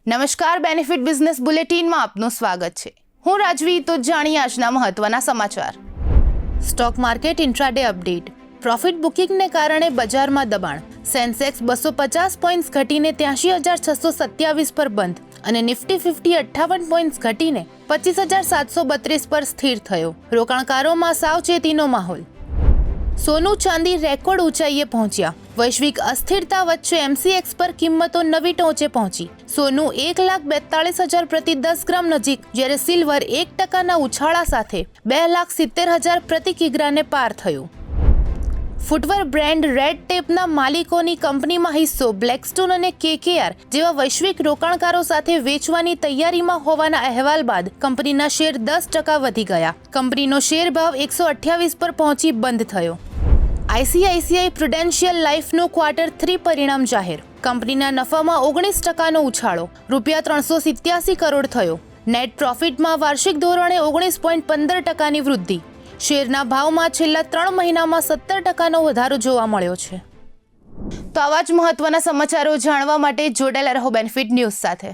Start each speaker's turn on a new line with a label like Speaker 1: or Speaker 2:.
Speaker 1: નમસ્કાર, benefit business બુલેટિનમાં આપનું સ્વાગત છે। હું રાજવી। તો જાણીએ આજના મહત્વના સમાચાર। Stock market intraday update. Profit બુકિંગને કારણે બજારમાં દબાણ। સેન્સેક્સ 250 પોઈન્ટ્સ ઘટીને 83,627 પર બંધ અને નિફ્ટી 50 58 પોઈન્ટ્સ ઘટીને 25,732 પર સ્થિર થયો। રોકાણકારોમાં સાવચેતીનો માહોલ। સોનું ચાંદી રેકોર્ડ ઊંચાઈએ પહોંચ્યા। વૈશ્વિક અસ્થિરતા વચ્ચે એમસીએક્સ પર કિંમતો નવી ટોચે પહોંચી। સોનું 1,42,000 પ્રતિ 10 ગ્રામ નજીક, જ્યારે સિલ્વર 1% ઉછાળા સાથે 2,70,000 પ્રતિ કિગ્રાને પાર થયું। ફૂટવેર બ્રાન્ડ રેડ ટેપના માલિકોની કંપનીમાં હિસ્સો બ્લેકસ્ટોન અને કેકેઆર જેવા વૈશ્વિક રોકાણકારો સાથે વેચવાની તૈયારીમાં હોવાના અહેવાલ બાદ કંપનીના શેર 10% વધી ગયા। કંપનીનો શેર ભાવ 128 પર પહોંચી બંધ થયો। આઈસીઆઈસીઆઈ પ્રુડેન્શિયલ લાઈફનું ક્વાર્ટર 3 પરિણામ જાહેર। કંપનીના નફામાં 19%નો ઉછાળો, ₹387 કરોડ થયો। નેટ પ્રોફિટમાં વાર્ષિક ધોરણે 19.15%ની વૃદ્ધિ। શેરના ભાવમાં છેલ્લા 3 મહિનામાં 17%નો વધારો જોવા મળ્યો છે। તો આવા જ મહત્વના સમાચારો જાણવા માટે જોડાયેલા રહો બેનિફિટ ન્યૂઝ સાથે।